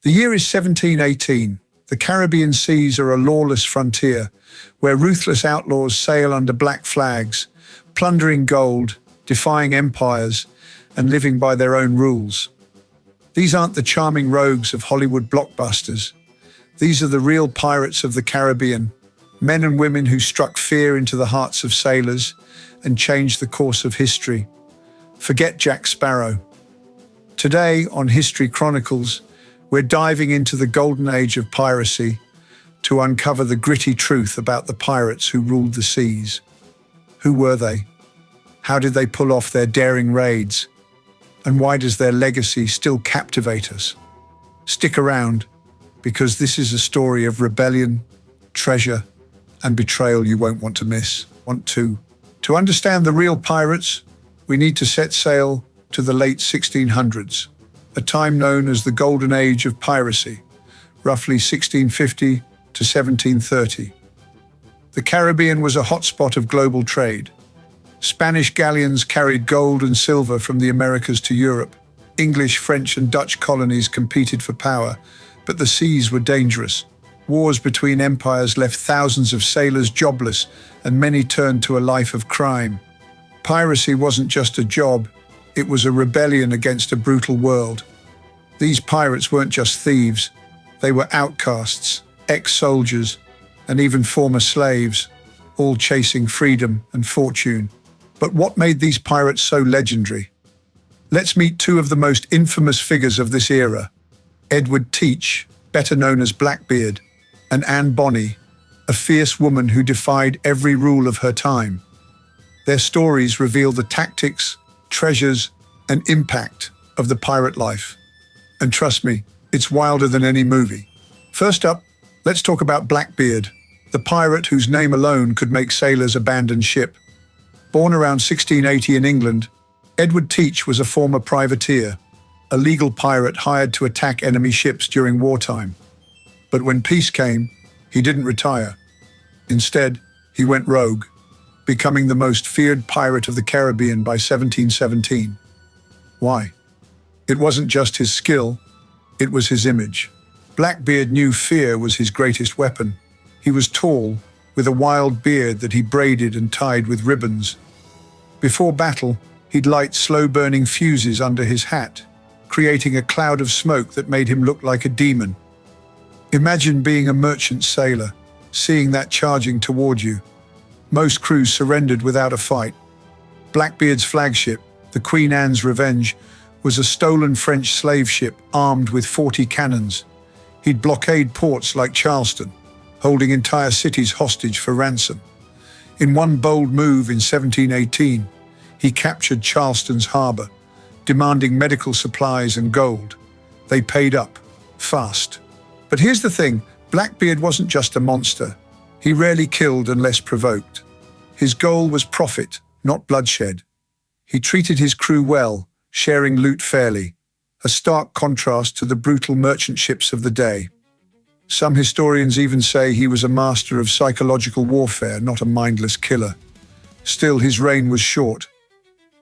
The year is 1718. The Caribbean seas are a lawless frontier where ruthless outlaws sail under black flags, plundering gold, defying empires, and living by their own rules. These aren't the charming rogues of Hollywood blockbusters. These are the real pirates of the Caribbean, men and women who struck fear into the hearts of sailors and changed the course of history. Forget Jack Sparrow. Today on History Chronicles, we're diving into the Golden Age of Piracy to uncover the gritty truth about the pirates who ruled the seas. Who were they? How did they pull off their daring raids? And why does their legacy still captivate us? Stick around, because this is a story of rebellion, treasure, and betrayal you won't want to miss. To understand the real pirates, we need to set sail to the late 1600s, a time known as the Golden Age of Piracy, roughly 1650 to 1730. The Caribbean was a hotspot of global trade. Spanish galleons carried gold and silver from the Americas to Europe. English, French, and Dutch colonies competed for power, but the seas were dangerous. Wars between empires left thousands of sailors jobless, and many turned to a life of crime. Piracy wasn't just a job, it was a rebellion against a brutal world. These pirates weren't just thieves, they were outcasts, ex-soldiers, and even former slaves, all chasing freedom and fortune. But what made these pirates so legendary? Let's meet two of the most infamous figures of this era: Edward Teach, better known as Blackbeard, and Anne Bonny, a fierce woman who defied every rule of her time. Their stories reveal the tactics, treasures, and impact of the pirate life. And trust me, it's wilder than any movie. First up, let's talk about Blackbeard, the pirate whose name alone could make sailors abandon ship. Born around 1680 in England, Edward Teach was a former privateer, a legal pirate hired to attack enemy ships during wartime. But when peace came, he didn't retire. Instead, he went rogue, becoming the most feared pirate of the Caribbean by 1717. Why? It wasn't just his skill, it was his image. Blackbeard knew fear was his greatest weapon. He was tall, with a wild beard that he braided and tied with ribbons. Before battle, he'd light slow-burning fuses under his hat, creating a cloud of smoke that made him look like a demon. Imagine being a merchant sailor, seeing that charging toward you. Most crews surrendered without a fight. Blackbeard's flagship, the Queen Anne's Revenge, was a stolen French slave ship armed with 40 cannons. He'd blockade ports like Charleston, holding entire cities hostage for ransom. In one bold move in 1718, he captured Charleston's harbor, demanding medical supplies and gold. They paid up, fast. But here's the thing, Blackbeard wasn't just a monster. He rarely killed unless provoked. His goal was profit, not bloodshed. He treated his crew well, sharing loot fairly, a stark contrast to the brutal merchant ships of the day. Some historians even say he was a master of psychological warfare, not a mindless killer. Still, his reign was short.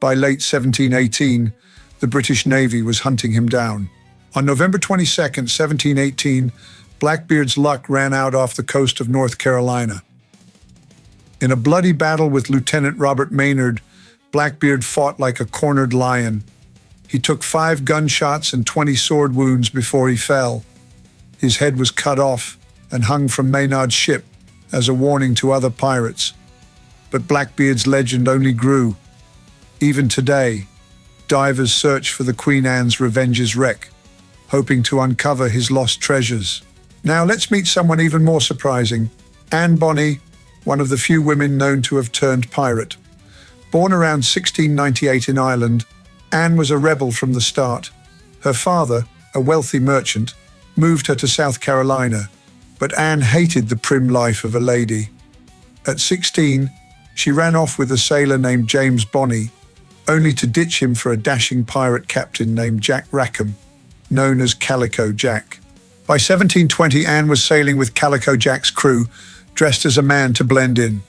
By late 1718, the British Navy was hunting him down. On November 22nd, 1718, Blackbeard's luck ran out off the coast of North Carolina. In a bloody battle with Lieutenant Robert Maynard, Blackbeard fought like a cornered lion. He took 5 gunshots and 20 sword wounds before he fell. His head was cut off and hung from Maynard's ship as a warning to other pirates. But Blackbeard's legend only grew. Even today, divers search for the Queen Anne's Revenge's wreck, hoping to uncover his lost treasures. Now let's meet someone even more surprising, Anne Bonny, one of the few women known to have turned pirate. Born around 1698 in Ireland, Anne was a rebel from the start. Her father, a wealthy merchant, moved her to South Carolina, but Anne hated the prim life of a lady. At 16, she ran off with a sailor named James Bonny, only to ditch him for a dashing pirate captain named Jack Rackham, known as Calico Jack. By 1720, Anne was sailing with Calico Jack's crew, dressed as a man to blend in.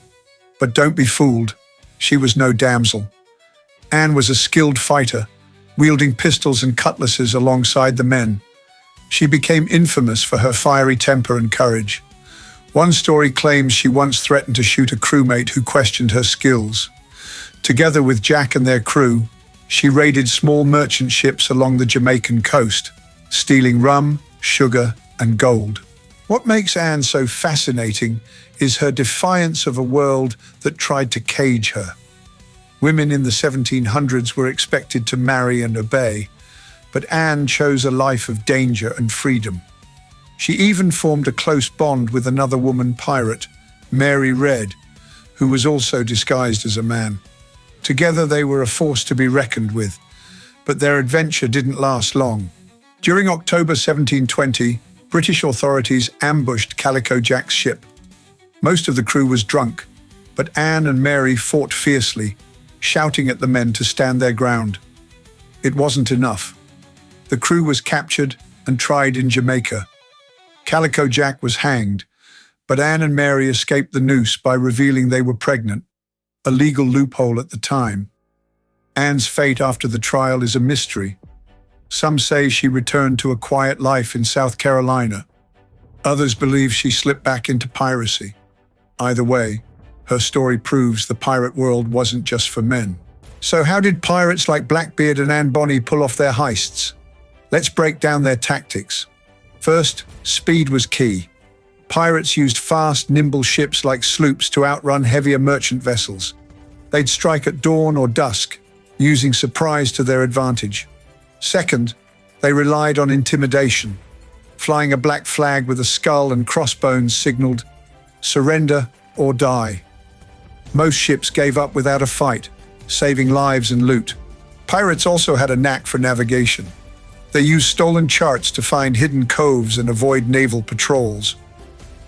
But don't be fooled, she was no damsel. Anne was a skilled fighter, wielding pistols and cutlasses alongside the men. She became infamous for her fiery temper and courage. One story claims she once threatened to shoot a crewmate who questioned her skills. Together with Jack and their crew, she raided small merchant ships along the Jamaican coast, stealing rum, sugar, and gold. What makes Anne so fascinating is her defiance of a world that tried to cage her. Women in the 1700s were expected to marry and obey, but Anne chose a life of danger and freedom. She even formed a close bond with another woman pirate, Mary Red, who was also disguised as a man. Together they were a force to be reckoned with, but their adventure didn't last long. During October 1720, British authorities ambushed Calico Jack's ship. Most of the crew was drunk, but Anne and Mary fought fiercely, shouting at the men to stand their ground. It wasn't enough. The crew was captured and tried in Jamaica. Calico Jack was hanged, but Anne and Mary escaped the noose by revealing they were pregnant, a legal loophole at the time. Anne's fate after the trial is a mystery. Some say she returned to a quiet life in South Carolina. Others believe she slipped back into piracy. Either way, her story proves the pirate world wasn't just for men. So how did pirates like Blackbeard and Anne Bonny pull off their heists? Let's break down their tactics. First, speed was key. Pirates used fast, nimble ships like sloops to outrun heavier merchant vessels. They'd strike at dawn or dusk, using surprise to their advantage. Second, they relied on intimidation. Flying a black flag with a skull and crossbones signaled, "Surrender or die." Most ships gave up without a fight, saving lives and loot. Pirates also had a knack for navigation. They used stolen charts to find hidden coves and avoid naval patrols.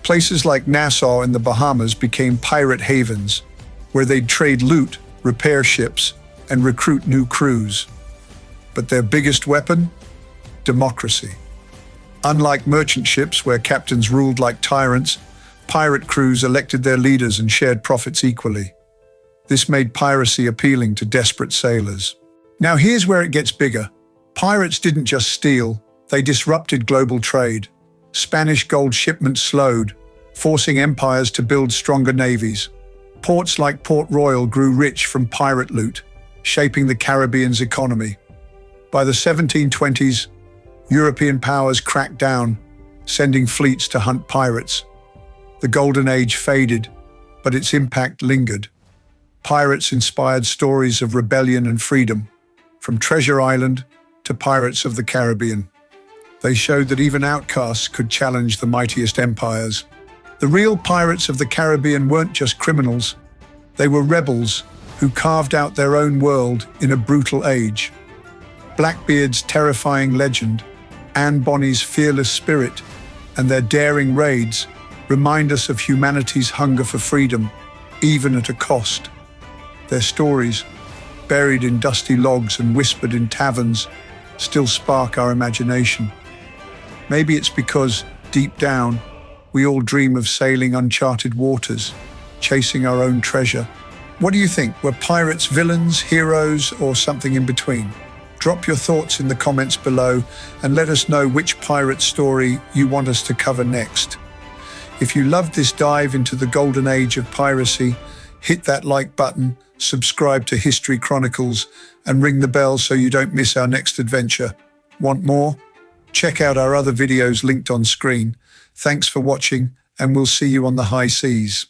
Places like Nassau in the Bahamas became pirate havens, where they'd trade loot, repair ships, and recruit new crews. But their biggest weapon? Democracy. Unlike merchant ships where captains ruled like tyrants, pirate crews elected their leaders and shared profits equally. This made piracy appealing to desperate sailors. Now here's where it gets bigger. Pirates didn't just steal, they disrupted global trade. Spanish gold shipments slowed, forcing empires to build stronger navies. Ports like Port Royal grew rich from pirate loot, shaping the Caribbean's economy. By the 1720s, European powers cracked down, sending fleets to hunt pirates. The Golden Age faded, but its impact lingered. Pirates inspired stories of rebellion and freedom, from Treasure Island to Pirates of the Caribbean. They showed that even outcasts could challenge the mightiest empires. The real pirates of the Caribbean weren't just criminals. They were rebels who carved out their own world in a brutal age. Blackbeard's terrifying legend, Anne Bonny's fearless spirit, and their daring raids remind us of humanity's hunger for freedom, even at a cost. Their stories, buried in dusty logs and whispered in taverns, still spark our imagination. Maybe it's because, deep down, we all dream of sailing uncharted waters, chasing our own treasure. What do you think? Were pirates villains, heroes, or something in between? Drop your thoughts in the comments below and let us know which pirate story you want us to cover next. If you loved this dive into the Golden Age of Piracy, hit that like button, subscribe to History Chronicles, and ring the bell so you don't miss our next adventure. Want more? Check out our other videos linked on screen. Thanks for watching, and we'll see you on the high seas.